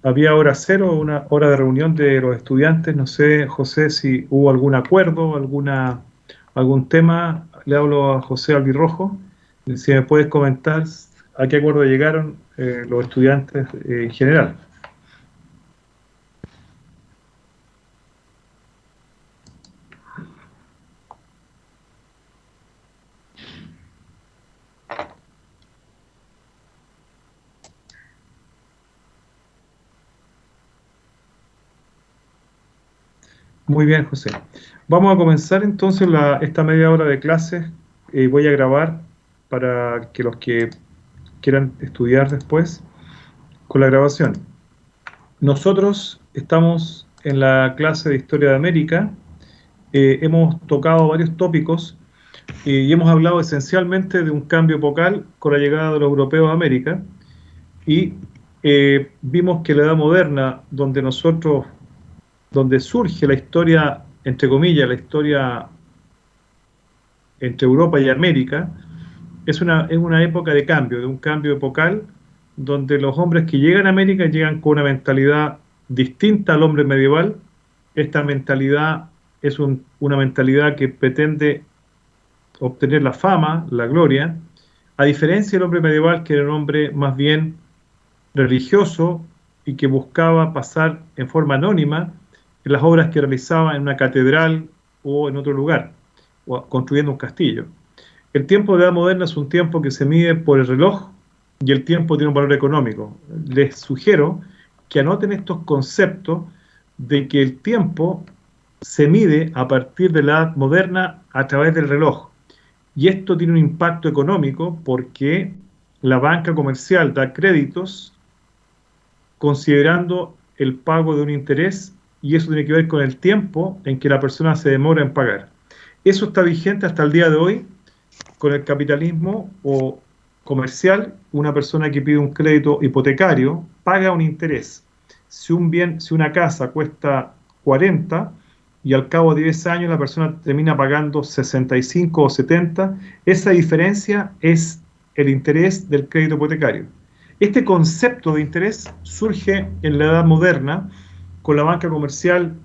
Había hora cero, una hora de reunión de los estudiantes. No sé, José, si hubo algún acuerdo, algún tema. Le hablo a José Albirrojo. Si me puedes comentar a qué acuerdo llegaron los estudiantes en general. Muy bien, José. Vamos a comenzar entonces esta media hora de clases. Voy a grabar para que los que quieran estudiar después con la grabación. Nosotros estamos en la clase de Historia de América. Hemos tocado varios tópicos y hemos hablado esencialmente de un cambio epocal con la llegada de los europeos a América y vimos que la Edad Moderna, donde surge la historia, entre comillas, la historia entre Europa y América, es una época de cambio, de un cambio epocal, donde los hombres que llegan a América llegan con una mentalidad distinta al hombre medieval. Esta mentalidad es una mentalidad que pretende obtener la fama, la gloria, a diferencia del hombre medieval, que era un hombre más bien religioso y que buscaba pasar en forma anónima en las obras que realizaba en una catedral o en otro lugar, o construyendo un castillo. El tiempo de la Edad Moderna es un tiempo que se mide por el reloj y el tiempo tiene un valor económico. Les sugiero que anoten estos conceptos de que el tiempo se mide a partir de la Edad Moderna a través del reloj. Y esto tiene un impacto económico porque la banca comercial da créditos considerando el pago de un interés y eso tiene que ver con el tiempo en que la persona se demora en pagar. Eso está vigente hasta el día de hoy con el capitalismo o comercial. Una persona que pide un crédito hipotecario paga un interés. Si una casa cuesta 40 y al cabo de 10 años la persona termina pagando 65 o 70, esa diferencia es el interés del crédito hipotecario. Este concepto de interés surge en la Edad Moderna con la banca comercial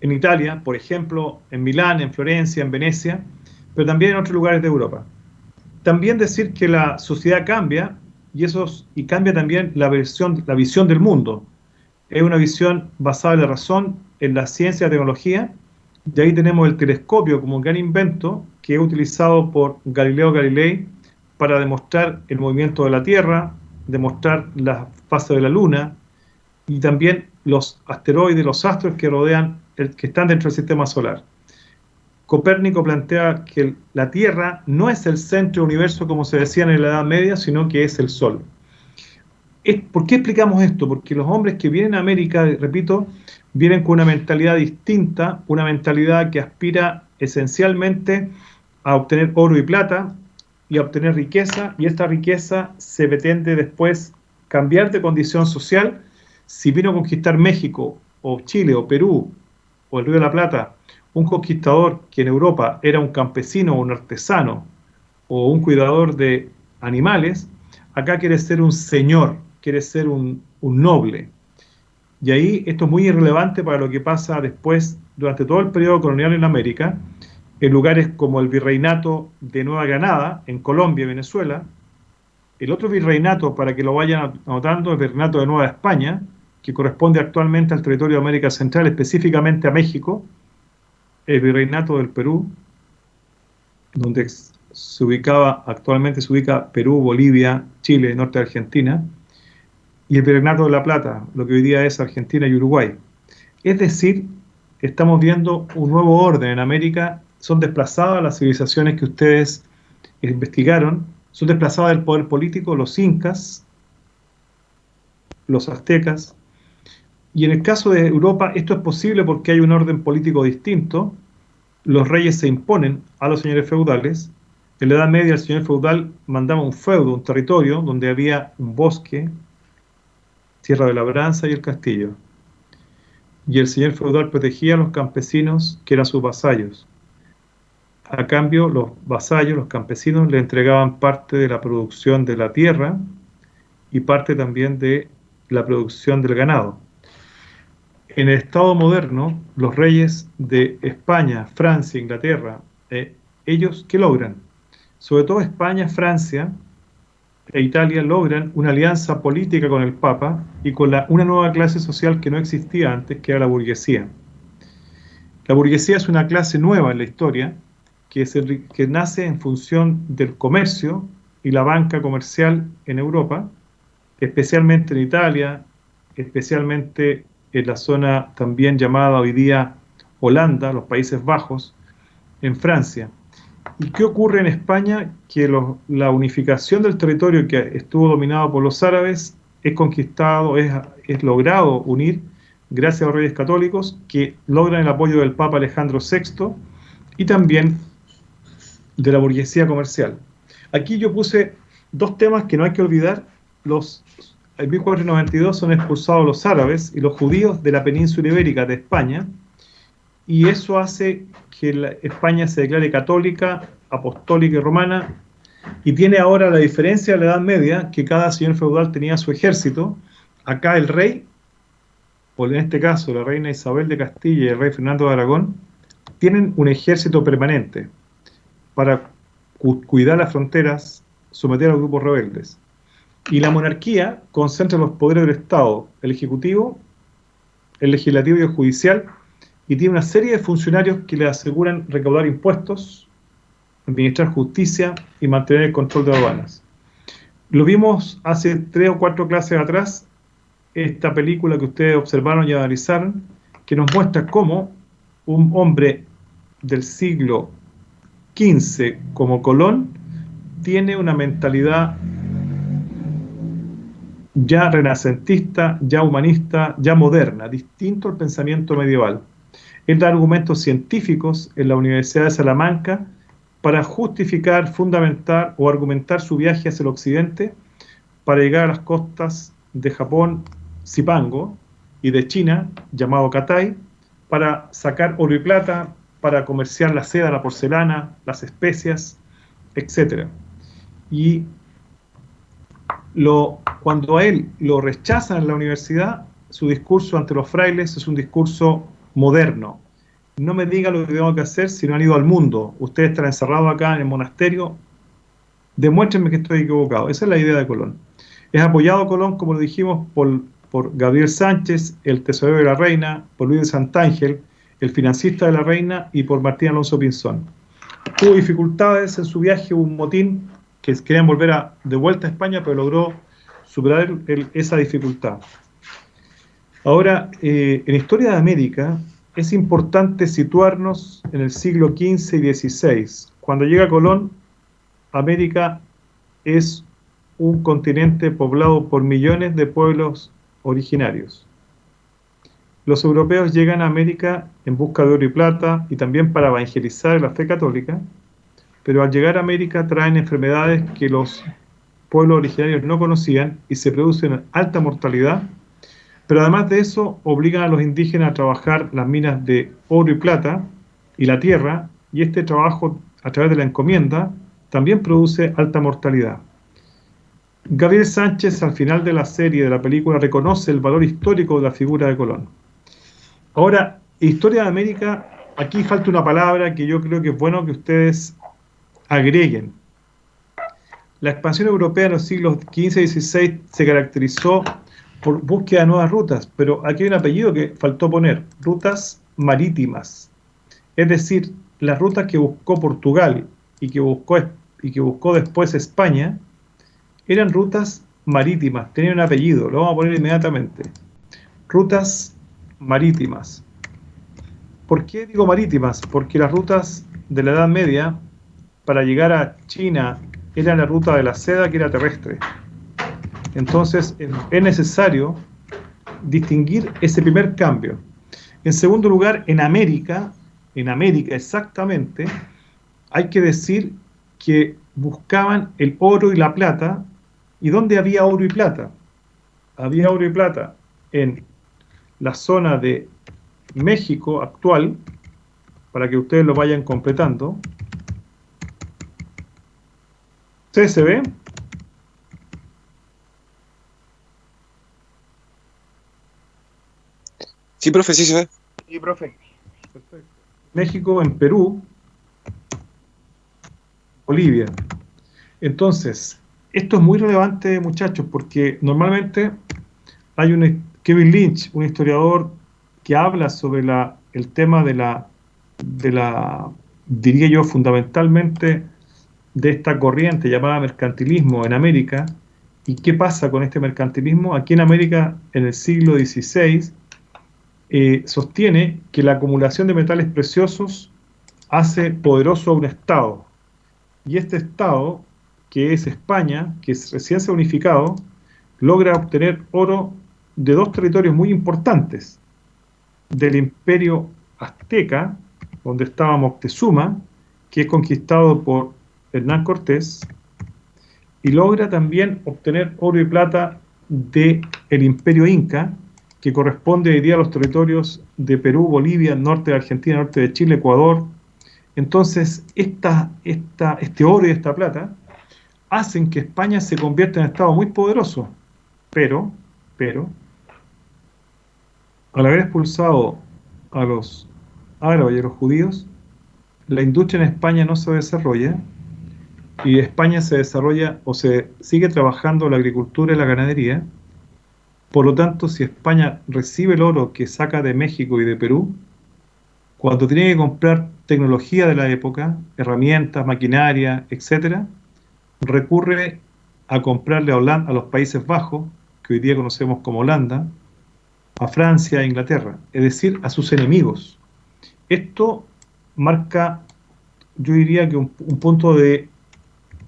en Italia, por ejemplo, en Milán, en Florencia, en Venecia, pero también en otros lugares de Europa. También decir que la sociedad cambia y cambia también la visión del mundo. Es una visión basada en la razón, en la ciencia y la tecnología. Y ahí tenemos el telescopio como un gran invento que es utilizado por Galileo Galilei para demostrar el movimiento de la Tierra, demostrar la fase de la Luna y también los asteroides, los astros que están dentro del sistema solar. Copérnico plantea que la Tierra no es el centro del universo como se decía en la Edad Media, sino que es el Sol. ¿Por qué explicamos esto? Porque los hombres que vienen a América, repito, vienen con una mentalidad distinta, una mentalidad que aspira esencialmente a obtener oro y plata y a obtener riqueza, y esta riqueza se pretende después cambiar de condición social. Si vino a conquistar México, o Chile, o Perú, o el Río de la Plata, un conquistador que en Europa era un campesino o un artesano o un cuidador de animales, acá quiere ser un señor, quiere ser un noble. Y ahí esto es muy irrelevante para lo que pasa después, durante todo el periodo colonial en América, en lugares como el Virreinato de Nueva Granada, en Colombia y Venezuela. El otro virreinato, para que lo vayan anotando, es el Virreinato de Nueva España, que corresponde actualmente al territorio de América Central, específicamente a México. El Virreinato del Perú, donde actualmente se ubica Perú, Bolivia, Chile, norte de Argentina, y el Virreinato de La Plata, lo que hoy día es Argentina y Uruguay. Es decir, estamos viendo un nuevo orden en América. Son desplazadas las civilizaciones que ustedes investigaron, son desplazadas del poder político los incas, los aztecas, y en el caso de Europa esto es posible porque hay un orden político distinto. Los reyes se imponen a los señores feudales. En la Edad Media el señor feudal mandaba un feudo, un territorio donde había un bosque, tierra de labranza y el castillo. Y el señor feudal protegía a los campesinos que eran sus vasallos. A cambio, los vasallos, los campesinos, le entregaban parte de la producción de la tierra y parte también de la producción del ganado. En el Estado moderno, los reyes de España, Francia, Inglaterra, ellos, ¿qué logran? Sobre todo España, Francia e Italia logran una alianza política con el Papa y con una nueva clase social que no existía antes, que era la burguesía. La burguesía es una clase nueva en la historia que nace en función del comercio y la banca comercial en Europa, especialmente en Italia, especialmente en la zona también llamada hoy día Holanda, los Países Bajos, en Francia. ¿Y qué ocurre en España? Que la unificación del territorio que estuvo dominado por los árabes es conquistado, es logrado unir gracias a los reyes católicos que logran el apoyo del Papa Alejandro VI y también de la burguesía comercial. Aquí yo puse dos temas que no hay que olvidar. En 1492 son expulsados los árabes y los judíos de la península ibérica de España, y eso hace que España se declare católica, apostólica y romana, y tiene ahora la diferencia de la Edad Media, que cada señor feudal tenía su ejército. Acá el rey, o en este caso la reina Isabel de Castilla y el rey Fernando de Aragón, tienen un ejército permanente para cuidar las fronteras, someter a los grupos rebeldes. Y la monarquía concentra los poderes del Estado, el ejecutivo, el legislativo y el judicial, y tiene una serie de funcionarios que le aseguran recaudar impuestos, administrar justicia y mantener el control de aduanas. Lo vimos hace 3 o 4 clases atrás, esta película que ustedes observaron y analizaron, que nos muestra cómo un hombre del siglo XV como Colón tiene una mentalidad ya renacentista, ya humanista, ya moderna, distinto al pensamiento medieval. Él da argumentos científicos en la Universidad de Salamanca para justificar, fundamentar o argumentar su viaje hacia el occidente para llegar a las costas de Japón, Zipango, y de China, llamado Catay, para sacar oro y plata, para comerciar la seda, la porcelana, las especias, etc. Y cuando a él lo rechazan en la universidad, su discurso ante los frailes es un discurso moderno. No me diga lo que tengo que hacer si no han ido al mundo. Ustedes están encerrados acá en el monasterio. Demuéstrenme que estoy equivocado. Esa es la idea de Colón. Es apoyado Colón, como lo dijimos, por Gabriel Sánchez, el tesorero de la reina, por Luis de Santángel, el financista de la reina, y por Martín Alonso Pinzón. Tuvo dificultades en su viaje, hubo un motín, que querían volver de vuelta a España, pero logró superar esa dificultad. Ahora, en Historia de América, es importante situarnos en el siglo XV y XVI. Cuando llega Colón, América es un continente poblado por millones de pueblos originarios. Los europeos llegan a América en busca de oro y plata y también para evangelizar la fe católica, pero al llegar a América traen enfermedades que los pueblos originarios no conocían y se produce una alta mortalidad, pero además de eso obligan a los indígenas a trabajar las minas de oro y plata y la tierra, y este trabajo a través de la encomienda también produce alta mortalidad. Gabriel Sánchez al final de la serie, de la película, reconoce el valor histórico de la figura de Colón. Ahora, Historia de América, aquí falta una palabra que yo creo que es bueno que ustedes agreguen. La expansión europea en los siglos XV y XVI se caracterizó por búsqueda de nuevas rutas, pero aquí hay un apellido que faltó poner: rutas marítimas. Es decir, las rutas que buscó Portugal y que buscó después España eran rutas marítimas, tenían un apellido, lo vamos a poner inmediatamente. Rutas marítimas. ¿Por qué digo marítimas? Porque las rutas de la Edad Media para llegar a China era la ruta de la seda, que era terrestre. Entonces es necesario distinguir ese primer cambio. En segundo lugar, en América exactamente, hay que decir que buscaban el oro y la plata. ¿Y dónde había oro y plata? Había oro y plata en la zona de México actual, para que ustedes lo vayan completando. ¿Se ve? Sí, profe, sí se ve. Sí, profe. Perfecto. México, en Perú, Bolivia. Entonces, esto es muy relevante, muchachos, porque normalmente hay Kevin Lynch, un historiador que habla sobre el tema diría yo, fundamentalmente de esta corriente llamada mercantilismo en América. ¿Y qué pasa con este mercantilismo? Aquí en América, en el siglo XVI, sostiene que la acumulación de metales preciosos hace poderoso a un Estado. Y este Estado, que es España, que recién se ha unificado, logra obtener oro de dos territorios muy importantes, del Imperio Azteca, donde estaba Moctezuma, que es conquistado por Hernán Cortés, y logra también obtener oro y plata del Imperio Inca, que corresponde hoy día a los territorios de Perú, Bolivia, norte de Argentina, norte de Chile, Ecuador. Entonces, este oro y esta plata hacen que España se convierta en un Estado muy poderoso, pero, pero, al haber expulsado a los árabes y a los judíos, la industria en España no se desarrolla y España se desarrolla o se sigue trabajando la agricultura y la ganadería. Por lo tanto, si España recibe el oro que saca de México y de Perú, cuando tiene que comprar tecnología de la época, herramientas, maquinaria, etcétera, recurre a comprarle a los Países Bajos, que hoy día conocemos como Holanda, a Francia e Inglaterra, es decir, a sus enemigos. Esto marca, yo diría que un punto en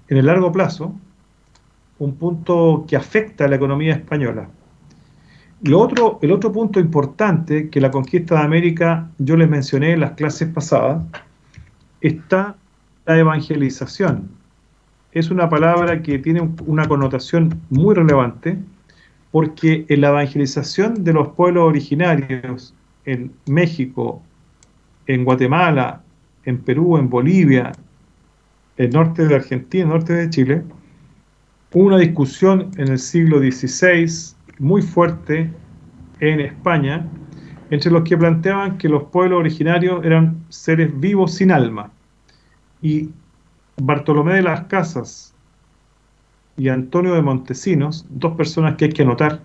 el largo plazo, un punto que afecta a la economía española. El otro punto importante que la conquista de América, yo les mencioné en las clases pasadas, está la evangelización. Es una palabra que tiene una connotación muy relevante porque en la evangelización de los pueblos originarios en México, en Guatemala, en Perú, en Bolivia, el norte de Argentina, el norte de Chile, hubo una discusión en el siglo XVI muy fuerte en España entre los que planteaban que los pueblos originarios eran seres vivos sin alma. Y Bartolomé de las Casas y Antonio de Montesinos, dos personas que hay que anotar,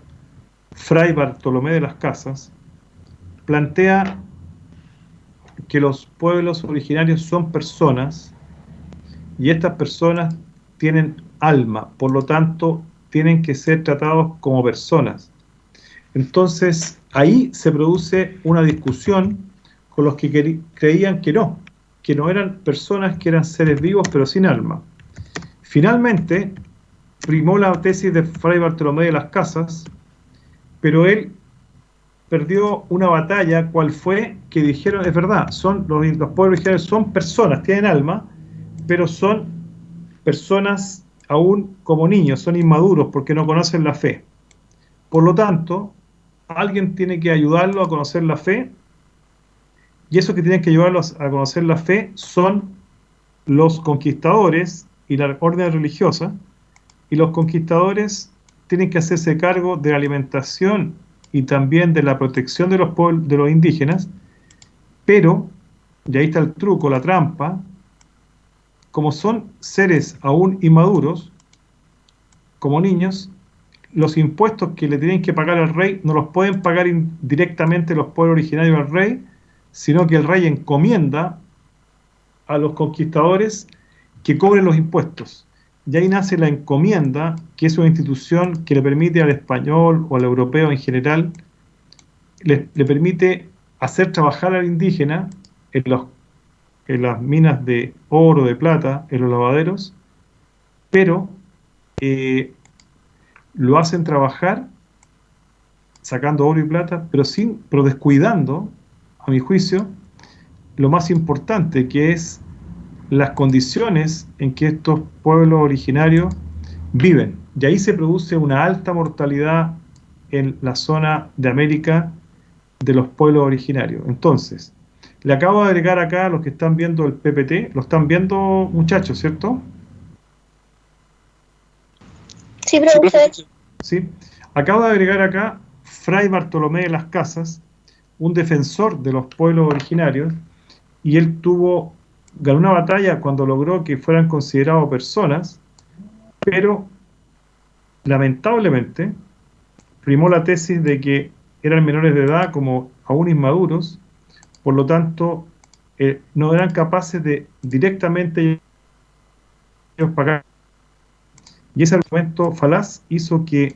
Fray Bartolomé de las Casas, plantea que los pueblos originarios son personas y estas personas tienen alma, por lo tanto tienen que ser tratados como personas. Entonces ahí se produce una discusión con los que creían que no eran personas, que eran seres vivos pero sin alma. Finalmente primó la tesis de Fray Bartolomé de las Casas, pero él perdió una batalla, ¿cuál fue? Que dijeron, es verdad, los pueblos originarios son personas, tienen alma, pero son personas aún como niños, son inmaduros porque no conocen la fe. Por lo tanto, alguien tiene que ayudarlo a conocer la fe, y esos que tienen que ayudarlos a conocer la fe son los conquistadores y la orden religiosa, y los conquistadores tienen que hacerse cargo de la alimentación y también de la protección de los pueblos, de los indígenas, pero, y ahí está el truco, la trampa, como son seres aún inmaduros, como niños, los impuestos que le tienen que pagar al rey no los pueden pagar directamente los pueblos originarios al rey, sino que el rey encomienda a los conquistadores que cobren los impuestos. Y ahí nace la encomienda, que es una institución que le permite al español o al europeo en general, le permite hacer trabajar al indígena en las minas de oro, de plata, en los lavaderos, pero lo hacen trabajar sacando oro y plata, pero descuidando, a mi juicio, lo más importante, que es las condiciones en que estos pueblos originarios viven. Y ahí se produce una alta mortalidad en la zona de América de los pueblos originarios. Entonces, le acabo de agregar acá a los que están viendo el PPT, lo están viendo, muchachos, ¿cierto? Sí, profesor. ¿Sí? Acabo de agregar acá Fray Bartolomé de las Casas, un defensor de los pueblos originarios, y él ganó una batalla cuando logró que fueran considerados personas, pero lamentablemente primó la tesis de que eran menores de edad, como aún inmaduros, por lo tanto no eran capaces de directamente ellos pagar. Y ese argumento falaz hizo que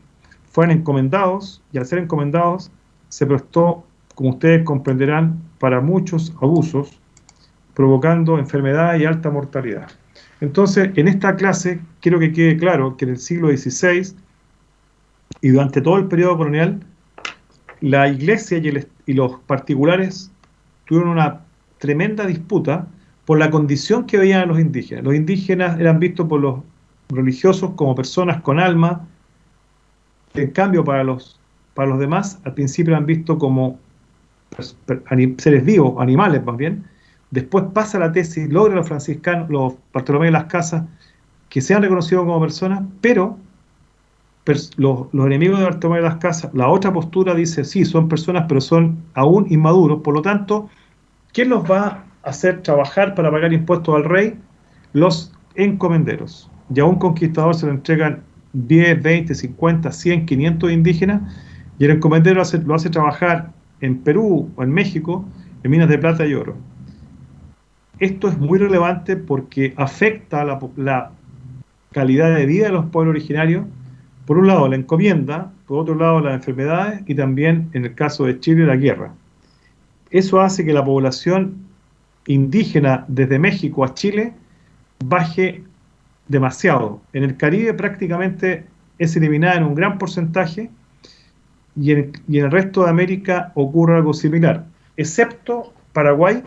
fueran encomendados, y al ser encomendados se prestó, como ustedes comprenderán, para muchos abusos, provocando enfermedad y alta mortalidad. Entonces, en esta clase quiero que quede claro que en el siglo XVI y durante todo el periodo colonial, la iglesia y los particulares tuvieron una tremenda disputa por la condición que veían a los indígenas. Los indígenas eran vistos por los religiosos como personas con alma. En cambio, para los demás, al principio eran vistos como seres vivos, animales más bien. Después pasa la tesis, logran los franciscanos, los Bartolomé de las Casas, que sean reconocidos como personas, pero los enemigos de Bartolomé de las Casas, la otra postura dice, sí, son personas, pero son aún inmaduros, por lo tanto, ¿quién los va a hacer trabajar para pagar impuestos al rey? Los encomenderos. Y a un conquistador se le entregan 10, 20, 50, 100, 500 indígenas, y el encomendero lo hace trabajar en Perú o en México en minas de plata y oro. Esto es muy relevante porque afecta a la calidad de vida de los pueblos originarios. Por un lado la encomienda, por otro lado las enfermedades y también, en el caso de Chile, la guerra. Eso hace que la población indígena desde México a Chile baje demasiado. En el Caribe prácticamente es eliminada en un gran porcentaje, y en el resto de América ocurre algo similar, excepto Paraguay,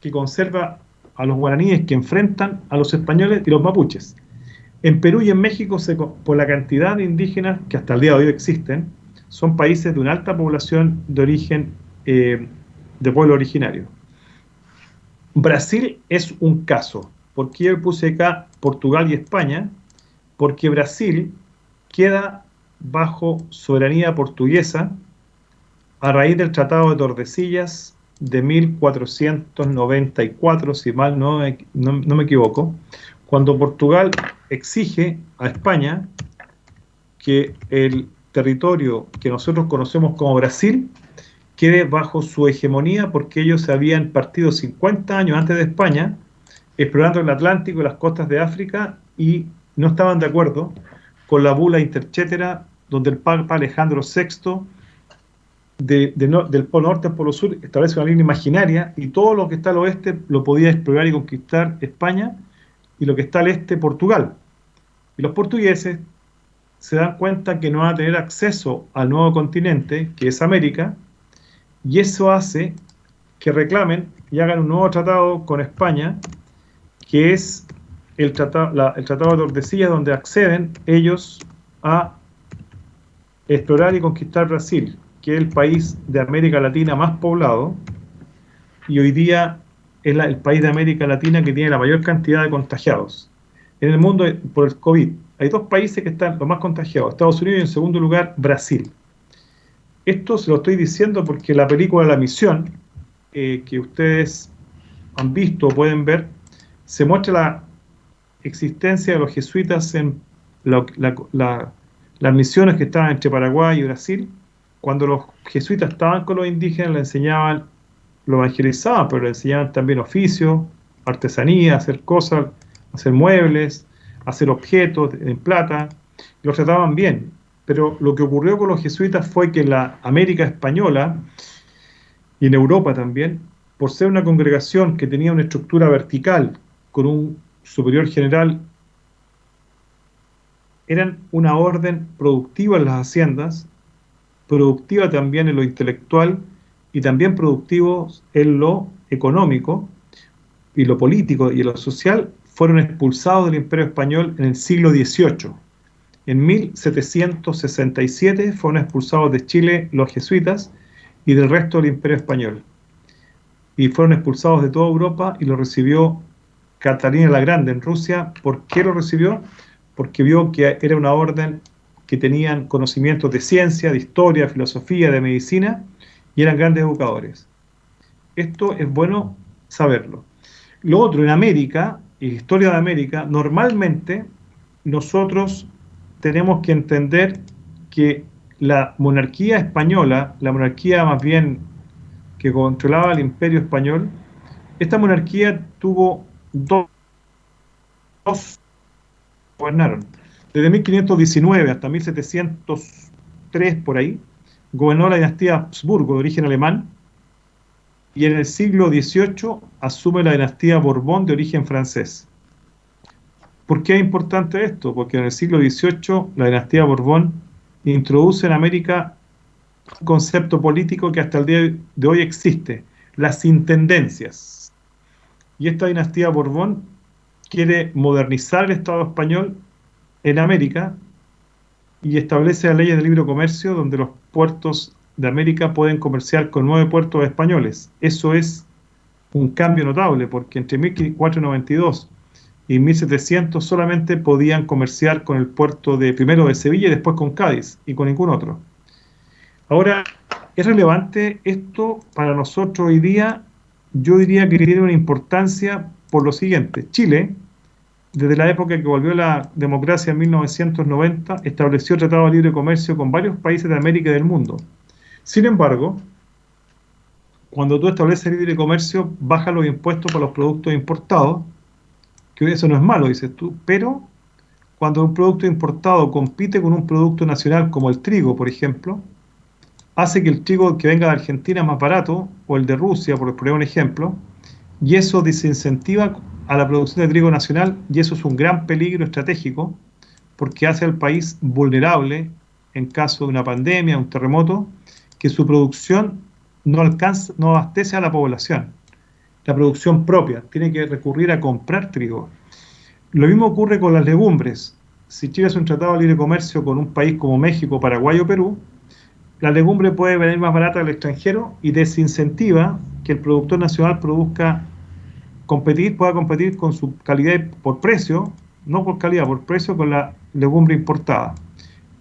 que conserva a los guaraníes que enfrentan a los españoles y los mapuches. En Perú y en México, por la cantidad de indígenas que hasta el día de hoy existen, son países de una alta población de origen de pueblo originario. Brasil es un caso. ¿Por qué yo puse acá Portugal y España? Porque Brasil queda bajo soberanía portuguesa a raíz del Tratado de Tordesillas de 1494, si mal no me equivoco, cuando Portugal exige a España que el territorio que nosotros conocemos como Brasil quede bajo su hegemonía, porque ellos se habían partido 50 años antes de España, explorando el Atlántico y las costas de África, y no estaban de acuerdo con la bula interchetera, donde el Papa Alejandro VI del polo norte al polo sur establece una línea imaginaria, y todo lo que está al oeste lo podía explorar y conquistar España, y lo que está al este Portugal. Y los portugueses se dan cuenta que no van a tener acceso al nuevo continente, que es América, y eso hace que reclamen y hagan un nuevo tratado con España, que es el tratado de Tordesillas, donde acceden ellos a explorar y conquistar Brasil, que es el país de América Latina más poblado, y hoy día es el país de América Latina que tiene la mayor cantidad de contagiados en el mundo por el COVID. Hay dos países que están los más contagiados, Estados Unidos, y en segundo lugar Brasil. Esto se lo estoy diciendo porque la película La Misión, que ustedes han visto o pueden ver, se muestra la existencia de los jesuitas en las misiones que estaban entre Paraguay y Brasil. Cuando los jesuitas estaban con los indígenas, le enseñaban, lo evangelizaban, pero le enseñaban también oficios, artesanía, hacer cosas, hacer muebles, hacer objetos en plata, y los trataban bien. Pero lo que ocurrió con los jesuitas fue que en la América española y en Europa también, por ser una congregación que tenía una estructura vertical con un superior general, eran una orden productiva en las haciendas, productiva también en lo intelectual y también productivos en lo económico y lo político y en lo social. Fueron expulsados del Imperio Español en el siglo XVIII. En 1767 fueron expulsados de Chile los jesuitas y del resto del Imperio Español, y fueron expulsados de toda Europa, y lo recibió Catalina la Grande en Rusia. ¿Por qué lo recibió? Porque vio que era una orden que tenían conocimientos de ciencia, de historia, de filosofía, de medicina, y eran grandes educadores. Esto es bueno saberlo. Lo otro, en América, historia de América, normalmente nosotros tenemos que entender que la monarquía española, la monarquía más bien que controlaba el imperio español, esta monarquía tuvo dos gobernaron. Desde 1519 hasta 1703 por ahí, gobernó la dinastía Habsburgo de origen alemán, y en el siglo XVIII asume la dinastía Borbón de origen francés. ¿Por qué es importante esto? Porque en el siglo XVIII la dinastía Borbón introduce en América un concepto político que hasta el día de hoy existe, las intendencias. Y esta dinastía Borbón quiere modernizar el Estado español en América y establece las leyes de libre comercio donde los puertos de América pueden comerciar con 9 puertos españoles. Eso es un cambio notable porque entre 1492 y 1700 solamente podían comerciar con el puerto de primero de Sevilla y después con Cádiz y con ningún otro. Ahora, ¿es relevante esto para nosotros hoy día? Yo diría que tiene una importancia por lo siguiente. Chile, desde la época que volvió la democracia en 1990, estableció tratados de libre comercio con varios países de América y del mundo. Sin embargo, cuando tú estableces libre comercio, baja los impuestos para los productos importados, que eso no es malo, dices tú, pero cuando un producto importado compite con un producto nacional como el trigo, por ejemplo, hace que el trigo que venga de Argentina es más barato, o el de Rusia, por poner un ejemplo, y eso desincentiva a la producción de trigo nacional, y eso es un gran peligro estratégico, porque hace al país vulnerable en caso de una pandemia, un terremoto, que su producción no alcanza, no abastece a la población. La producción propia, tiene que recurrir a comprar trigo. Lo mismo ocurre con las legumbres. Si Chile hace un tratado de libre comercio con un país como México, Paraguay o Perú, la legumbre puede venir más barata al extranjero y desincentiva que el productor nacional pueda competir con su calidad por precio, no por calidad, por precio con la legumbre importada.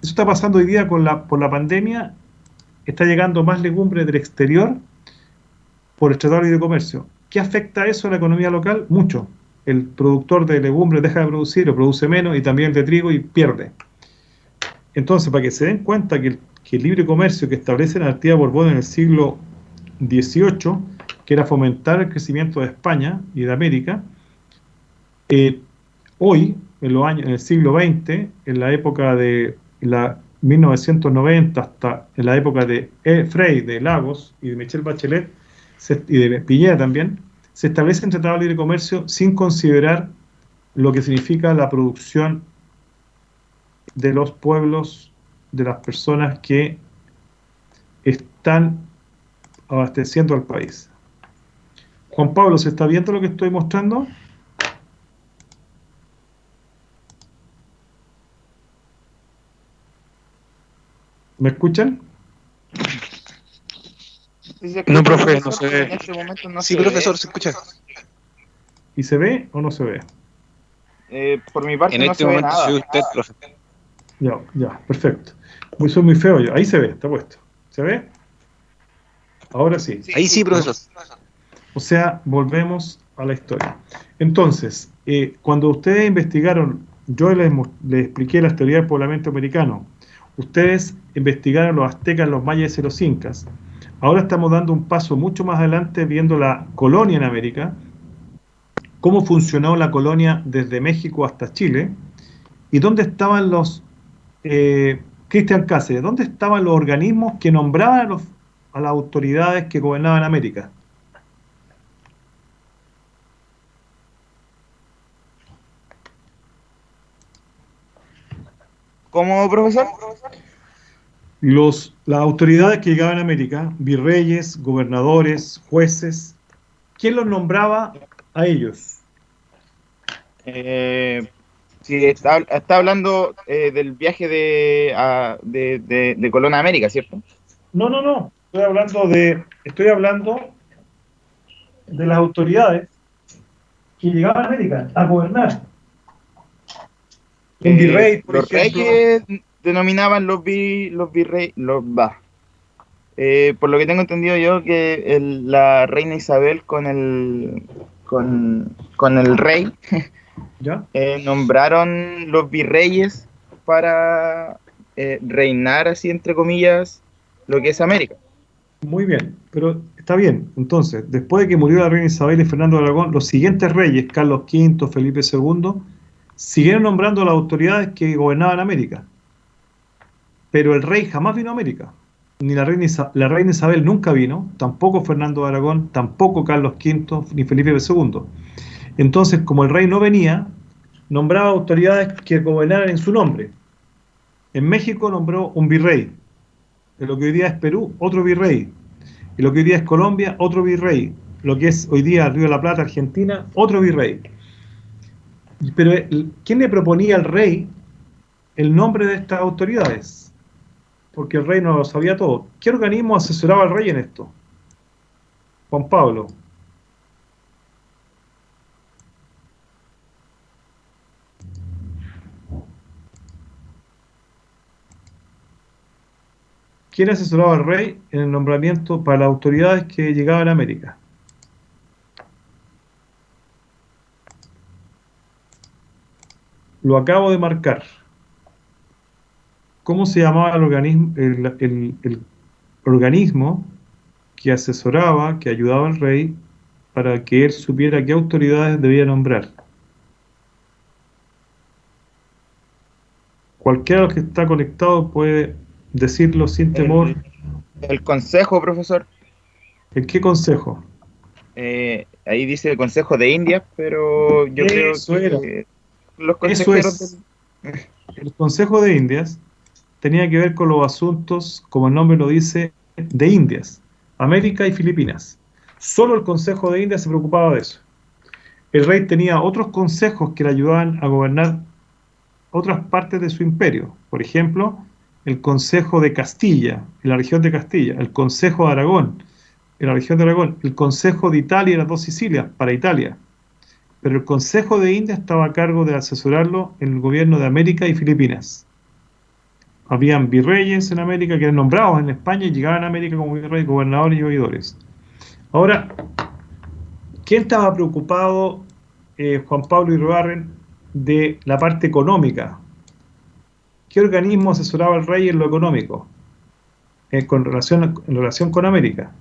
Eso está pasando hoy día por la pandemia, está llegando más legumbre del exterior por el Tratado de Libre Comercio. ¿Qué afecta eso a la economía local? Mucho. El productor de legumbres deja de producir o produce menos, y también el de trigo, y pierde. Entonces, para que se den cuenta que el libre comercio que establece la dinastía Borbón en el siglo XVIII, que era fomentar el crecimiento de España y de América, hoy, en el siglo XX, en la época de la 1990 hasta en la época de Frei, de Lagos y de Michelle Bachelet, y de Piñera también, se establecen tratados de libre comercio sin considerar lo que significa la producción de los pueblos, de las personas que están abasteciendo al país. Juan Pablo, ¿se está viendo lo que estoy mostrando? ¿Me escuchan? No, profe, no se ve. En este momento no Sí, se profesor, ve. se escucha. ¿Y se ve o no se ve? Por mi parte En no este se ve momento nada. soy usted, profe. Ya, perfecto. Soy muy feo yo. Ahí se ve, está puesto. ¿Se ve? Ahora sí. Ahí sí, profesor. O sea, volvemos a la historia. Entonces, cuando ustedes investigaron, yo les expliqué las teorías del poblamiento americano. Ustedes investigaron los aztecas, los mayas y los incas. Ahora estamos dando un paso mucho más adelante viendo la colonia en América, cómo funcionó la colonia desde México hasta Chile, y dónde estaban Cristian Cáceres, dónde estaban los organismos que nombraban a las autoridades que gobernaban América. ¿Cómo, profesor? Las autoridades que llegaban a América, virreyes, gobernadores, jueces, ¿quién los nombraba a ellos? Sí, está hablando del viaje de Colón a América, ¿cierto? No. Estoy hablando de las autoridades que llegaban a América a gobernar. Un virrey, por Los ejemplo. reyes denominaban los virreyes, por lo que tengo entendido yo, que la reina Isabel con el rey ¿Ya? nombraron los virreyes para reinar, así entre comillas, lo que es América. Muy bien, pero está bien. Entonces, después de que murió la reina Isabel y Fernando de Aragón, los siguientes reyes, Carlos V, Felipe II, siguieron nombrando a las autoridades que gobernaban América. Pero el rey jamás vino a América. Ni la reina Isabel nunca vino, tampoco Fernando de Aragón, tampoco Carlos V, ni Felipe II. Entonces, como el rey no venía, nombraba autoridades que gobernaran en su nombre. En México nombró un virrey. En lo que hoy día es Perú, otro virrey. En lo que hoy día es Colombia, otro virrey. Lo que es hoy día Río de la Plata, Argentina, otro virrey. Pero ¿quién le proponía al rey el nombre de estas autoridades? Porque el rey no lo sabía todo. ¿Qué organismo asesoraba al rey en esto? Juan Pablo. ¿Quién asesoraba al rey en el nombramiento para las autoridades que llegaban a América? Lo acabo de marcar. ¿Cómo se llamaba el organismo que asesoraba, que ayudaba al rey para que él supiera qué autoridades debía nombrar? Cualquiera de los que está conectado puede decirlo sin temor. El consejo, profesor. ¿En qué consejo? Ahí dice el Consejo de Indias, pero yo creo Eso era. que los Eso consejeros es. El Consejo de Indias tenía que ver con los asuntos, como el nombre lo dice, de Indias, América y Filipinas. Solo el Consejo de Indias se preocupaba de eso. El rey tenía otros consejos que le ayudaban a gobernar otras partes de su imperio. Por ejemplo, el Consejo de Castilla, en la región de Castilla, el Consejo de Aragón, en la región de Aragón, el Consejo de Italia y las dos Sicilias, para Italia. Pero el Consejo de Indias estaba a cargo de asesorarlo en el gobierno de América y Filipinas. Habían virreyes en América que eran nombrados en España y llegaban a América como virreyes, gobernadores y oidores. Ahora, ¿quién estaba preocupado, Juan Pablo Iribarren, de la parte económica? ¿Qué organismo asesoraba al rey en lo económico en relación con América?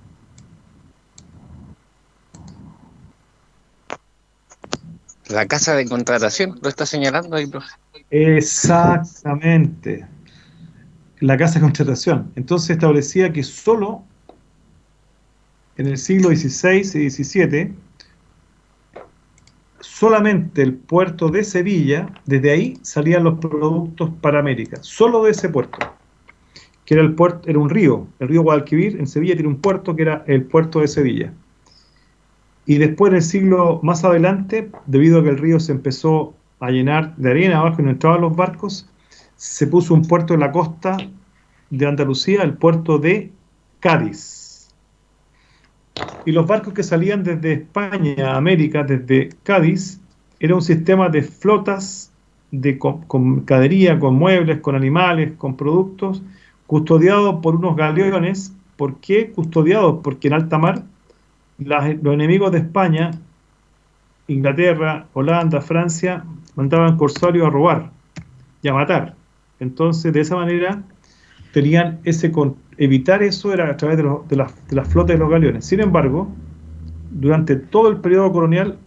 La casa de contratación, lo está señalando ahí, profe. Exactamente, la casa de contratación. Entonces establecía que solo en el siglo XVI y XVII, solamente el puerto de Sevilla, desde ahí salían los productos para América, solo de ese puerto, que era el puerto, era un río, el río Guadalquivir. En Sevilla tiene un puerto que era el puerto de Sevilla. Y después, en el siglo más adelante, debido a que el río se empezó a llenar de arena abajo y no entraban los barcos, se puso un puerto en la costa de Andalucía, el puerto de Cádiz. Y los barcos que salían desde España a América, desde Cádiz, era un sistema de flotas con mercadería, con muebles, con animales, con productos, custodiados por unos galeones. ¿Por qué custodiados? Porque en alta mar los enemigos de España, Inglaterra, Holanda, Francia, mandaban corsarios a robar y a matar. Entonces, de esa manera, tenían evitar eso era a través de las flotas de los galeones. Sin embargo, durante todo el periodo colonial,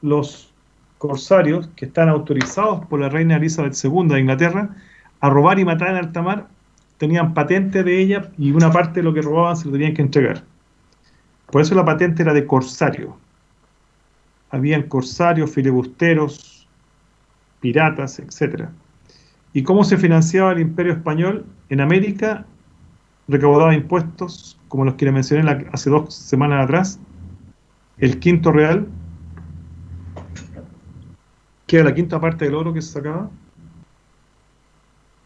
los corsarios, que están autorizados por la reina Elizabeth II de Inglaterra a robar y matar en alta mar, tenían patente de ella y una parte de lo que robaban se lo tenían que entregar. Por eso la patente era de corsario. Habían corsarios, filibusteros, piratas, etc. ¿Y cómo se financiaba el Imperio Español? En América recaudaba impuestos, como los que le mencioné hace 2 semanas atrás. El quinto real, que era la quinta parte del oro que se sacaba,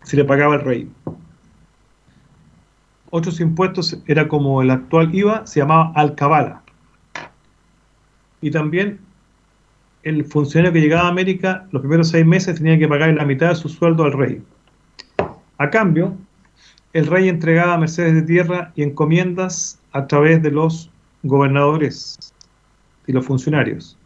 se le pagaba al rey. Otros impuestos, era como el actual IVA, se llamaba alcabala. Y también el funcionario que llegaba a América, los primeros 6 meses tenía que pagar la mitad de su sueldo al rey. A cambio, el rey entregaba mercedes de tierra y encomiendas a través de los gobernadores y los funcionarios.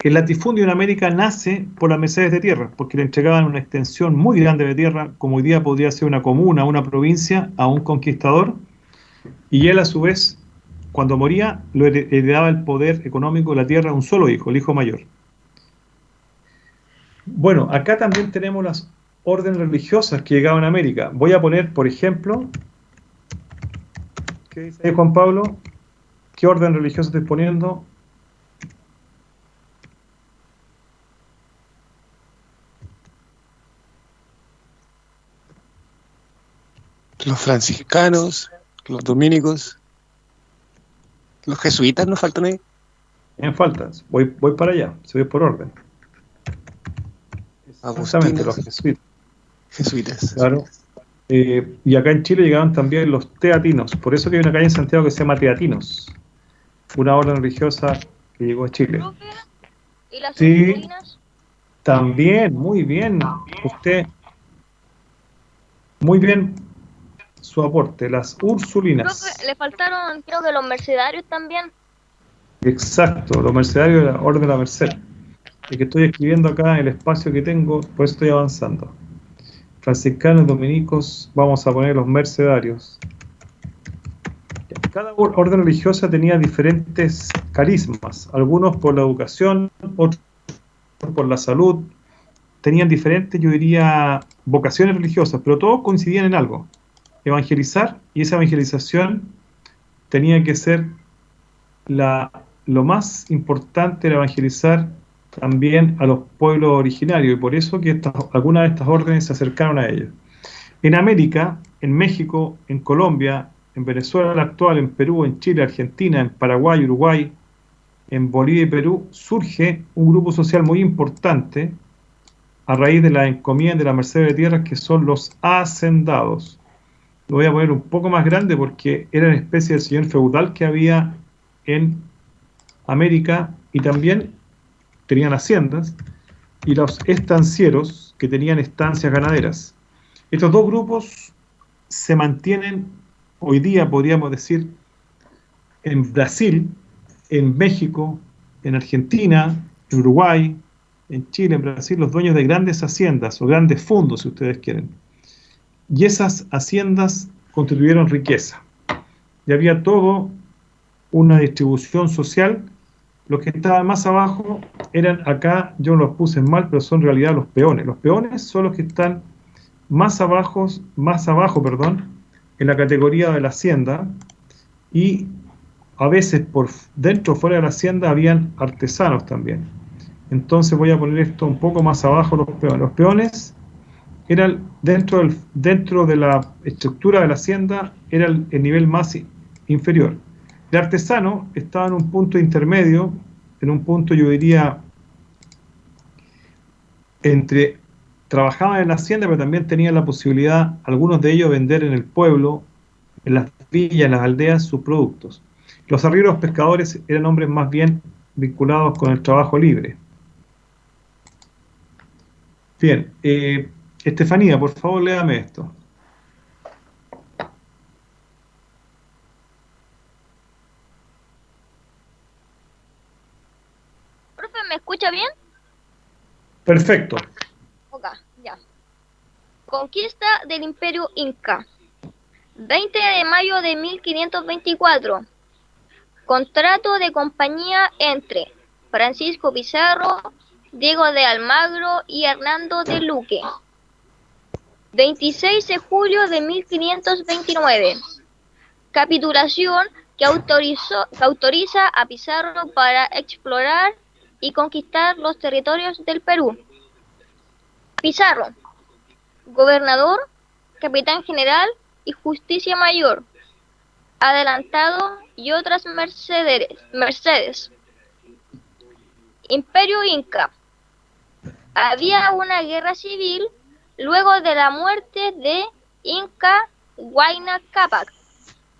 El latifundio en América nace por las mercedes de tierra, porque le entregaban una extensión muy grande de tierra, como hoy día podría ser una comuna, una provincia, a un conquistador, y él a su vez, cuando moría, lo heredaba el poder económico de la tierra a un solo hijo, el hijo mayor. Bueno, acá también tenemos las órdenes religiosas que llegaban a América. Voy a poner, por ejemplo, ¿qué dice ahí Juan Pablo? ¿Qué orden religioso estoy poniendo? Los franciscanos, los dominicos, los jesuitas nos faltan ahí. En faltas. Voy para allá, se ve por orden. Exactamente, Agustinos, los jesuitas. jesuitas. Claro. Y acá en Chile llegaban también los teatinos. Por eso que hay una calle en Santiago que se llama Teatinos. Una orden religiosa que llegó a Chile. Profe, ¿y las Sí, Ursulinas? también, muy bien. Usted, muy bien su aporte. Las Profe, Ursulinas. le faltaron, creo que los mercenarios también. Exacto, los mercenarios de la Orden de la Merced. Y que estoy escribiendo acá en el espacio que tengo, por eso estoy avanzando. Franciscanos, dominicos, vamos a poner los mercedarios. Cada orden religiosa tenía diferentes carismas, algunos por la educación, otros por la salud, tenían diferentes, yo diría, vocaciones religiosas, pero todos coincidían en algo, evangelizar, y esa evangelización tenía que ser lo más importante, era evangelizar también a los pueblos originarios, y por eso que algunas de estas órdenes se acercaron a ellos. En América, en México, en Colombia, en Venezuela actual, en Perú, en Chile, Argentina, en Paraguay, Uruguay, en Bolivia y Perú, surge un grupo social muy importante a raíz de la encomienda de la merced de tierras, que son los hacendados. Lo voy a poner un poco más grande porque era una especie de señor feudal que había en América, y también tenían haciendas, y los estancieros, que tenían estancias ganaderas. Estos dos grupos se mantienen hoy día, podríamos decir, en Brasil, en México, en Argentina, en Uruguay, en Chile, en Brasil, los dueños de grandes haciendas o grandes fondos, si ustedes quieren. Y esas haciendas constituyeron riqueza. Y había todo una distribución social. Los que estaban más abajo eran, acá yo los puse mal, pero son en realidad los peones. Los peones son los que están más abajo, en la categoría de la hacienda, y a veces por dentro o fuera de la hacienda habían artesanos también. Entonces voy a poner esto un poco más abajo, los peones. Los peones eran dentro de la estructura de la hacienda, era el nivel más inferior. El artesano estaba en un punto intermedio, en un punto, yo diría, entre trabajaban en la hacienda, pero también tenían la posibilidad, algunos de ellos, vender en el pueblo, en las villas, en las aldeas, sus productos. Los arrieros pescadores eran hombres más bien vinculados con el trabajo libre. Bien, Estefanía, por favor, léame esto. Profe, ¿me escucha bien? Perfecto. Ok, ya. Conquista del Imperio Inca. 20 de mayo de 1524. Contrato de compañía entre Francisco Pizarro, Diego de Almagro y Hernando de Luque. 26 de julio de 1529. Capitulación que autoriza a Pizarro para explorar y conquistar los territorios del Perú. Pizarro, gobernador, capitán general y justicia mayor, adelantado y otras mercedes. Imperio Inca. Había una guerra civil luego de la muerte de Inca Huayna Cápac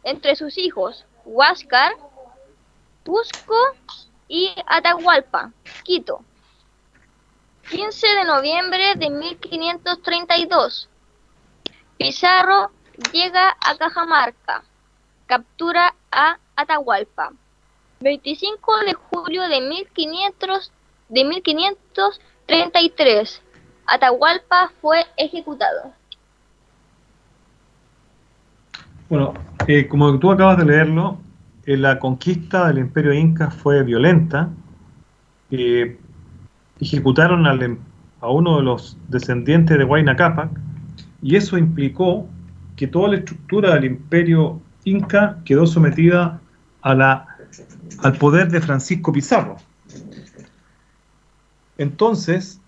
entre sus hijos Huáscar, Cusco y Atahualpa, Quito. 15 de noviembre de 1532. Pizarro llega a Cajamarca, captura a Atahualpa. 25 de julio de 1533, Atahualpa fue ejecutado. Bueno, como tú acabas de leerlo, la conquista del Imperio Inca fue violenta. Ejecutaron a uno de los descendientes de Huayna Cápac, y eso implicó que toda la estructura del Imperio Inca quedó sometida al poder de Francisco Pizarro. Entonces,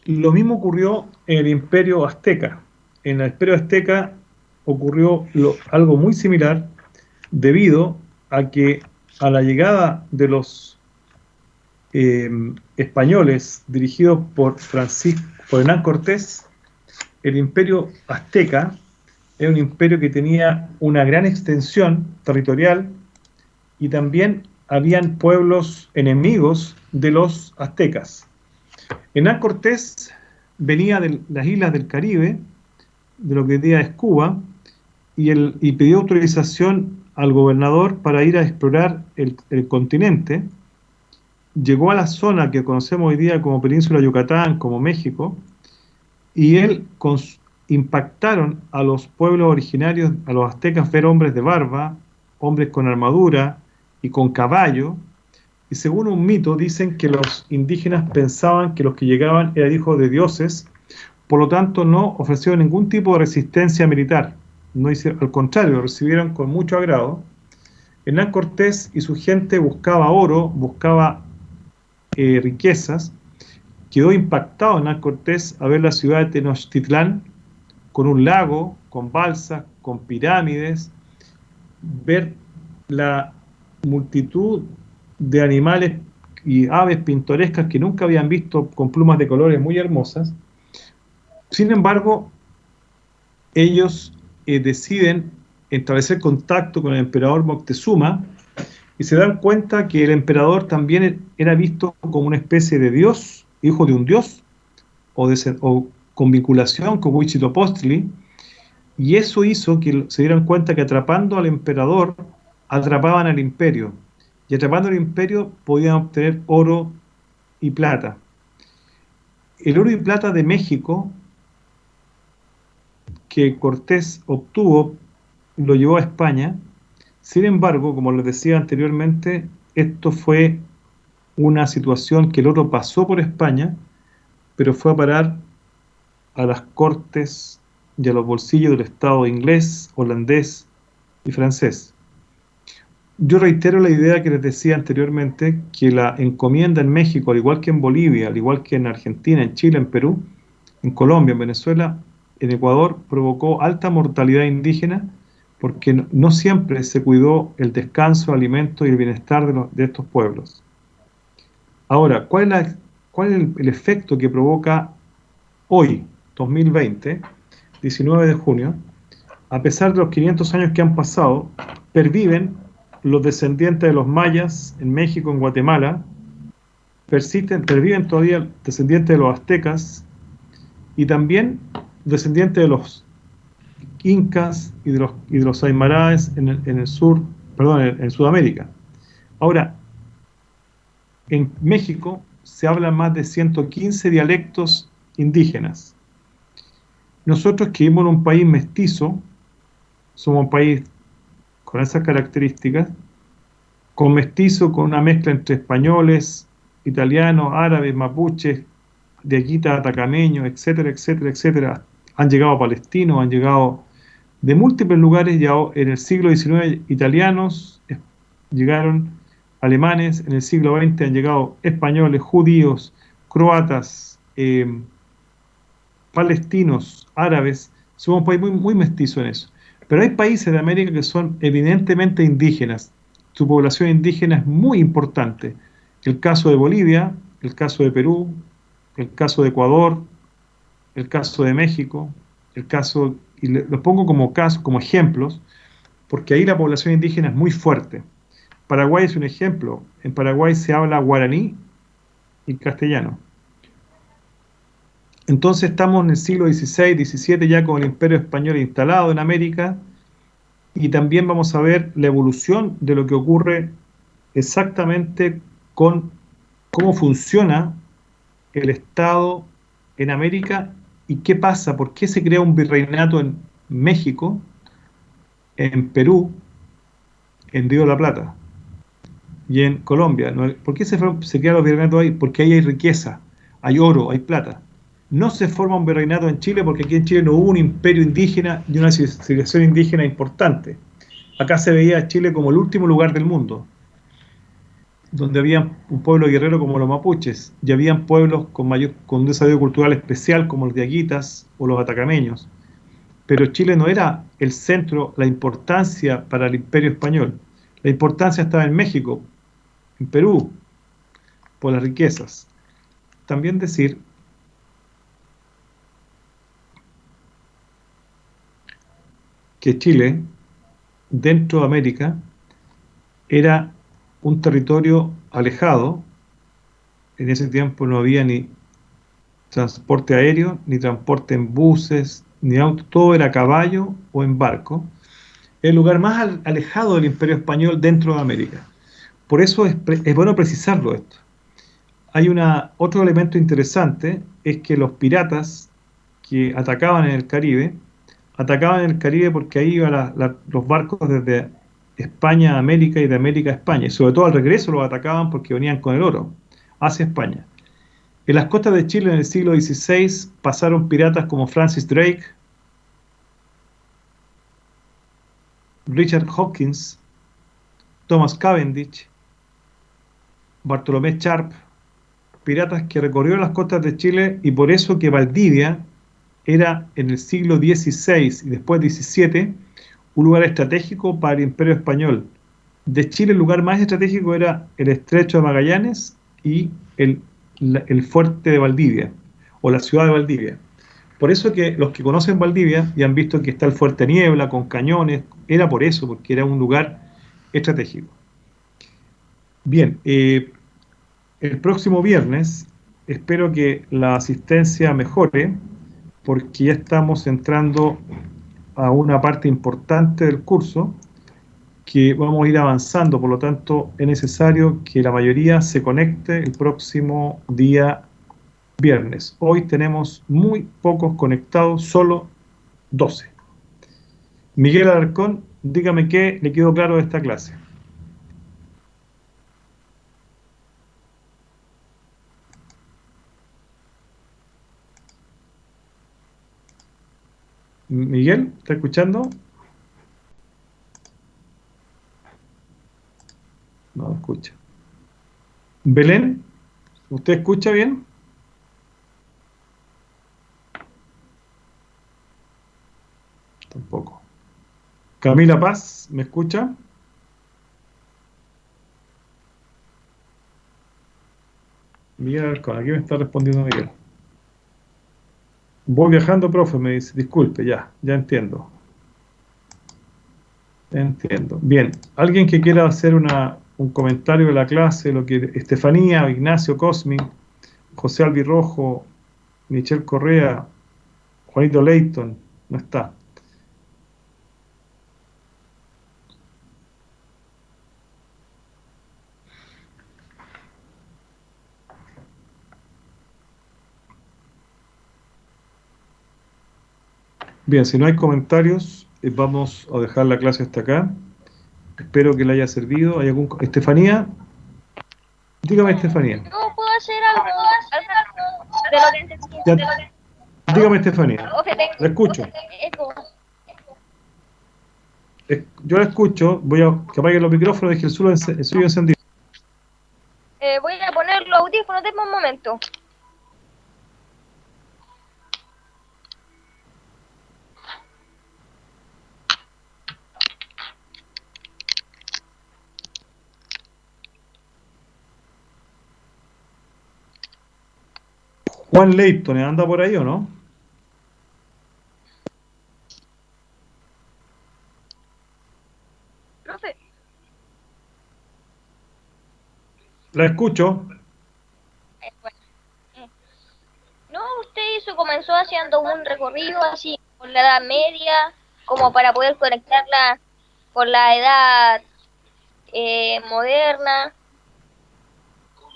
lo mismo ocurrió en el Imperio Azteca. En el Imperio Azteca ocurrió algo muy similar, debido a que a la llegada de los españoles dirigidos por Hernán Cortés, el Imperio Azteca era un imperio que tenía una gran extensión territorial, y también habían pueblos enemigos de los aztecas. Hernán Cortés venía de las islas del Caribe, de lo que hoy día es Cuba, y pidió autorización al gobernador para ir a explorar el continente. Llegó a la zona que conocemos hoy día como Península de Yucatán, como México, y impactaron a los pueblos originarios, a los aztecas, ver hombres de barba, hombres con armadura y con caballo, y según un mito dicen que los indígenas pensaban que los que llegaban eran hijos de dioses, por lo tanto no ofrecieron ningún tipo de resistencia militar, al contrario, lo recibieron con mucho agrado. Hernán Cortés y su gente buscaba oro, buscaba riquezas. Quedó impactado Hernán Cortés a ver la ciudad de Tenochtitlán con un lago, con balsas, con pirámides, ver la multitud de animales y aves pintorescas que nunca habían visto, con plumas de colores muy hermosas. Sin embargo, ellos deciden establecer contacto con el emperador Moctezuma, y se dan cuenta que el emperador también era visto como una especie de dios, hijo de un dios, o con vinculación con Huitzilopochtli, y eso hizo que se dieran cuenta que atrapando al emperador, atrapaban al imperio, y atrapando al imperio podían obtener oro y plata. El oro y plata de México que Cortés obtuvo lo llevó a España. Sin embargo, como les decía anteriormente, esto fue una situación que el oro pasó por España, pero fue a parar a las cortes y a los bolsillos del Estado inglés, holandés y francés. Yo reitero la idea que les decía anteriormente, que la encomienda en México, al igual que en Bolivia, al igual que en Argentina, en Chile, en Perú, en Colombia, en Venezuela, en Ecuador, provocó alta mortalidad indígena, porque no siempre se cuidó el descanso, el alimento y el bienestar de estos pueblos. Ahora, ¿cuál es el efecto que provoca hoy, 2020, 19 de junio? A pesar de los 500 años que han pasado, perviven los descendientes de los mayas en México, en Guatemala, perviven todavía descendientes de los aztecas, y también descendientes de los incas y de los aymaraes en Sudamérica. Ahora, en México se hablan más de 115 dialectos indígenas. Nosotros, que vivimos en un país mestizo, somos un país con esas características, con mestizo, con una mezcla entre españoles, italianos, árabes, mapuches, de Aquita, atacameños, etcétera, etcétera, etcétera. Han llegado palestinos, han llegado de múltiples lugares. Ya en el siglo XIX italianos, llegaron alemanes, en el siglo XX han llegado españoles, judíos, croatas, palestinos, árabes. Somos un país muy, muy mestizo en eso. Pero hay países de América que son evidentemente indígenas. Su población indígena es muy importante. El caso de Bolivia, el caso de Perú, el caso de Ecuador, el caso de México, y los pongo como ejemplos, porque ahí la población indígena es muy fuerte. Paraguay es un ejemplo. En Paraguay se habla guaraní y castellano. Entonces estamos en el siglo XVI, XVII ya con el Imperio Español instalado en América, y también vamos a ver la evolución de lo que ocurre exactamente con cómo funciona el Estado en América y qué pasa, por qué se crea un virreinato en México, en Perú, en Río de la Plata y en Colombia. ¿Por qué se crean los virreinatos ahí? Porque ahí hay riqueza, hay oro, hay plata. No se forma un virreinato en Chile porque aquí en Chile no hubo un imperio indígena y una civilización indígena importante. Acá se veía a Chile como el último lugar del mundo, donde había un pueblo guerrero como los mapuches, y habían pueblos con un desarrollo cultural especial como los diaguitas o los atacameños. Pero Chile no era el centro, la importancia para el imperio español. La importancia estaba en México, en Perú, por las riquezas. También decir que Chile, dentro de América, era un territorio alejado. En ese tiempo no había ni transporte aéreo, ni transporte en buses, ni auto, todo era a caballo o en barco. El lugar más alejado del Imperio Español dentro de América. Por eso es bueno precisarlo esto. Hay otro elemento interesante, es que los piratas que atacaban en el Caribe porque ahí iban los barcos desde España a América y de América a España. Y sobre todo al regreso los atacaban porque venían con el oro hacia España. En las costas de Chile en el siglo XVI pasaron piratas como Francis Drake, Richard Hawkins, Thomas Cavendish, Bartolomé Sharp, piratas que recorrieron las costas de Chile, y por eso que Valdivia era en el siglo XVI y después XVII un lugar estratégico para el Imperio Español. De Chile el lugar más estratégico era el Estrecho de Magallanes y el fuerte de Valdivia, o la ciudad de Valdivia. Por eso que los que conocen Valdivia y han visto que está el Fuerte Niebla con cañones, era por eso, porque era un lugar estratégico. Bien, el próximo viernes espero que la asistencia mejore, porque ya estamos entrando a una parte importante del curso que vamos a ir avanzando, por lo tanto es necesario que la mayoría se conecte el próximo día viernes. Hoy tenemos muy pocos conectados, solo 12. Miguel Alarcón, dígame qué le quedó claro de esta clase. Miguel, ¿está escuchando? No escucha. Belén, ¿usted escucha bien? Tampoco. Camila Paz, ¿me escucha? Miguel Alarcón, aquí me está respondiendo Miguel. Voy viajando, profe, me dice. Disculpe, ya entiendo. Entiendo. Bien, alguien que quiera hacer un comentario de la clase, lo que Estefanía, Ignacio Cosmi, José Albirrojo, Michelle Correa, Juanito Leighton, no está. Bien, si no hay comentarios, vamos a dejar la clase hasta acá. Espero que le haya servido. ¿Hay Estefanía? Dígame, Estefanía. ¿Yo puedo hacer algo de lo que entendí? Dígame, Estefanía. La escucho. Yo la escucho. Voy a que apague los micrófonos, deje el suyo encendido. Voy a poner los audífonos, denme un momento. Juan Leighton, ¿anda por ahí o no? Profe. La escucho. Bueno. No, usted hizo como haciendo un recorrido así por la Edad Media, como para poder conectarla con la edad moderna,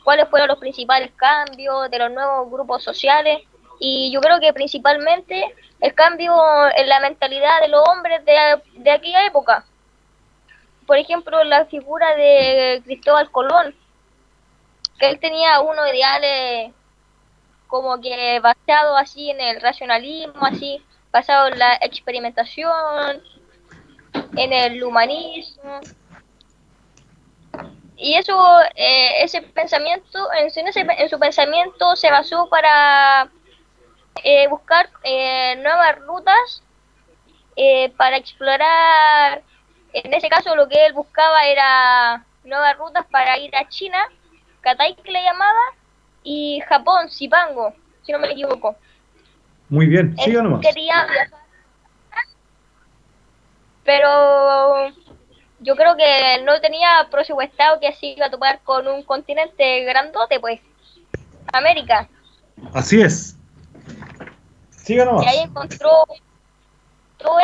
cuáles fueron los principales cambios de los nuevos grupos sociales, y yo creo que principalmente el cambio en la mentalidad de los hombres de aquella época. Por ejemplo, la figura de Cristóbal Colón, que él tenía unos ideales como que basado así en el racionalismo, así basado en la experimentación, en el humanismo, y eso, ese pensamiento, en su pensamiento se basó para buscar nuevas rutas para explorar. En ese caso lo que él buscaba era nuevas rutas para ir a China, Cathay que le llamaba, y Japón, Zipango, si no me equivoco. Muy bien, Él siga nomás. quería viajar, pero yo creo que no tenía presupuestado que así iba a topar con un continente grandote, pues, América. Así es. Siga Y ahí nomás. encontró todo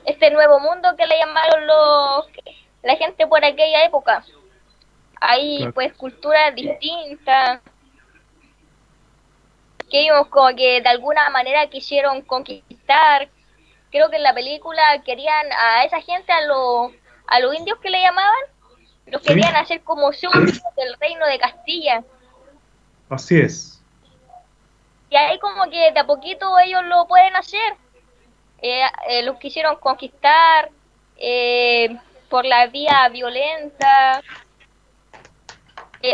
este nuevo mundo que le llamaron la gente por aquella época. Hay Claro. pues culturas distintas, que ellos como que de alguna manera quisieron conquistar. Creo que en la película querían a esa gente, a los indios que le llamaban, los Sí, querían hacer como súbditos del reino de Castilla. así es. Y ahí como que de a poquito ellos lo pueden hacer. Los quisieron conquistar por la vía violenta,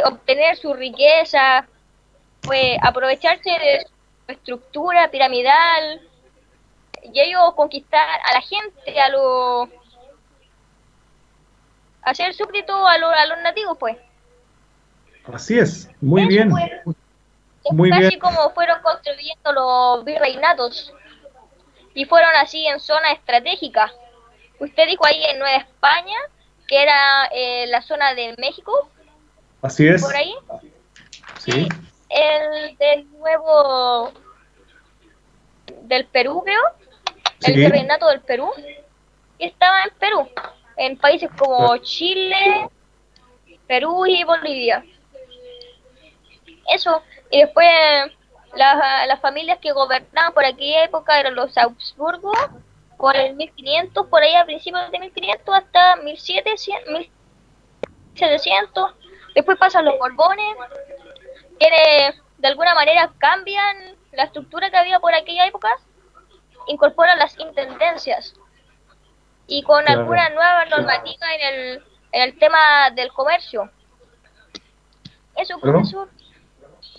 obtener su riqueza, pues aprovecharse de su estructura piramidal, y ellos conquistar a la gente, hacer súbdito a los nativos, pues. Así es. Muy Eso bien. pues, es Muy bien. casi como fueron construyendo los virreinatos, y fueron así en zonas estratégicas. Usted dijo ahí en Nueva España, que era la zona de México, Así por es. ahí. Sí. Sí, el del nuevo, del Perú, creo, el Sí. virreinato del Perú, y estaba en Perú, en países como Chile, Perú y Bolivia. Eso, y después las familias que gobernaban por aquella época eran los Habsburgo, por el 1500, por ahí a principios de 1500 hasta 1700, 1700. Después pasan los Borbones, que de alguna manera cambian la estructura que había por aquella época, incorporan las intendencias y con Claro. alguna nueva normativa en el tema del comercio. Eso, Claro. profesor.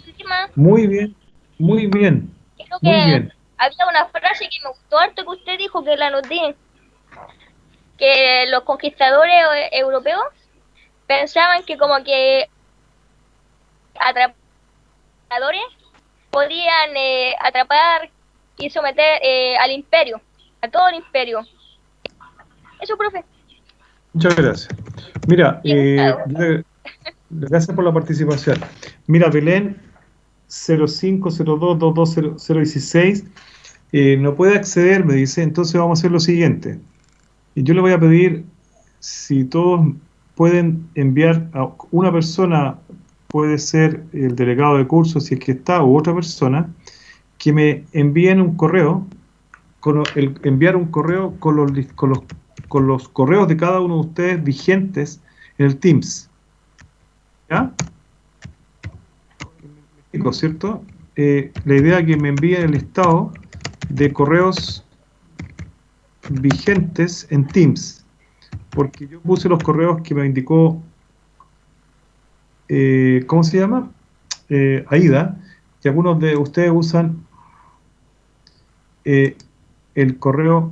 Última, Muy bien. Muy bien. creo Muy que bien. había una frase que me gustó harto que usted dijo, que la anoté, que los conquistadores europeos pensaban que como que atrapadores podían atrapar y someter al imperio, a todo el imperio. Eso, profe. Muchas gracias. Mira, Bien usado. gracias por la participación. Mira, Belén 0502220016 no puede acceder, me dice, entonces vamos a hacer lo siguiente. Y yo le voy a pedir si todos pueden enviar a una persona, puede ser el delegado de curso si es que está, u otra persona, que me envíen un correo, enviar un correo con los correos de cada uno de ustedes vigentes en el Teams. ¿Ya? Me explico, ¿cierto? La idea es que me envíen el listado de correos vigentes en Teams, porque yo puse los correos que me indicó, ¿cómo se llama? Aida, que algunos de ustedes usan eh, el correo,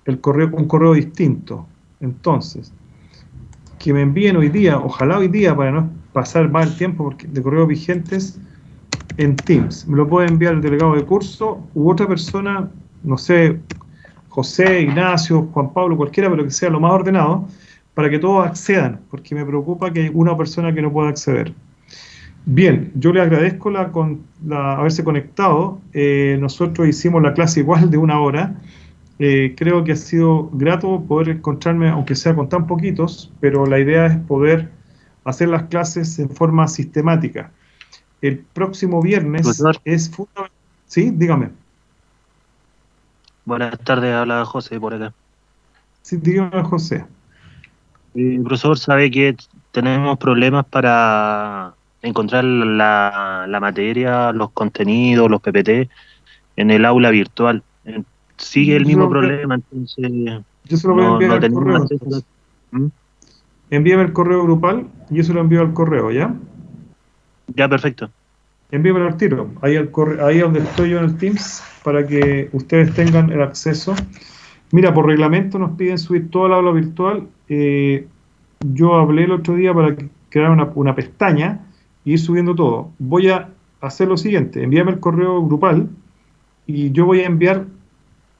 un correo distinto. Entonces, que me envíen hoy día, ojalá hoy día, para no pasar más el tiempo porque de correos vigentes en Teams. Me lo puede enviar el delegado de curso u otra persona, no sé, José, Ignacio, Juan Pablo, cualquiera, pero que sea lo más ordenado, para que todos accedan, porque me preocupa que hay una persona que no pueda acceder. Bien, yo le agradezco haberse conectado. Nosotros hicimos la clase igual de 1 hora. Creo que ha sido grato poder encontrarme, aunque sea con tan poquitos, pero la idea es poder hacer las clases en forma sistemática. El próximo viernes Profesor, es fundamental. Sí, dígame. buenas tardes, habla José por acá. Sí, dígame, José. Profesor, sabe que tenemos problemas para encontrar la materia, los contenidos, los PPT en el aula virtual. Sigue el Yo se mismo lo voy problema, entonces yo se lo voy a enviar no al tenemos correo acceso a entonces. ¿Mm? Envíame el correo grupal y yo se lo envío al correo, ¿ya? Ya, perfecto. Envíamelo al tiro, ahí donde estoy yo en el Teams, para que ustedes tengan el acceso. Mira, por reglamento nos piden subir toda la aula virtual. Yo hablé el otro día para crear una pestaña y ir subiendo todo. Voy a hacer lo siguiente, envíame el correo grupal y yo voy a enviar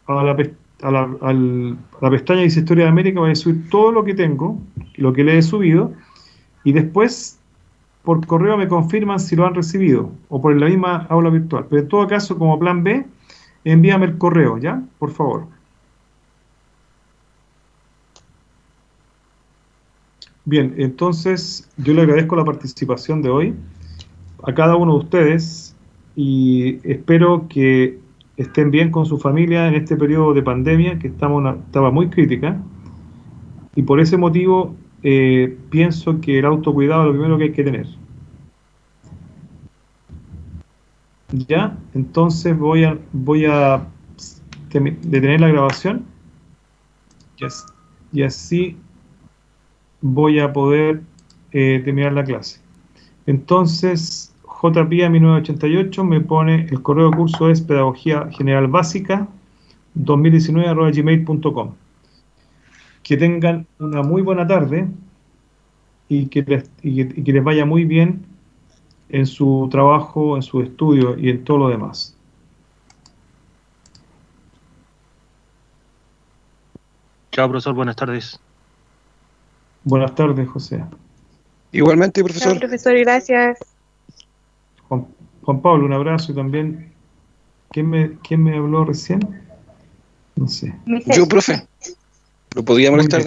a la pestaña que dice Historia de América, voy a subir todo lo que tengo, lo que le he subido, y después por correo me confirman si lo han recibido o por la misma aula virtual. Pero en todo caso, como plan B, envíame el correo, ¿ya? Por favor. Bien, entonces yo le agradezco la participación de hoy a cada uno de ustedes y espero que estén bien con su familia en este periodo de pandemia que estaba muy crítica, y por ese motivo pienso que el autocuidado es lo primero que hay que tener. Ya, entonces voy a detener la grabación y así voy a poder terminar la clase. Entonces, JPIA 1988 me pone el correo de curso es pedagogía general básica 2019@gmail.com. Que tengan una muy buena tarde y que les vaya muy bien en su trabajo, en su estudio y en todo lo demás. Chao, profesor, buenas tardes. Buenas tardes, José. Igualmente, Chao, profesor. profesor, gracias. Juan, Juan Pablo, un abrazo y también. ¿Quién me habló recién? No sé. Yo, profe, ¿lo podría Muy molestar? bien.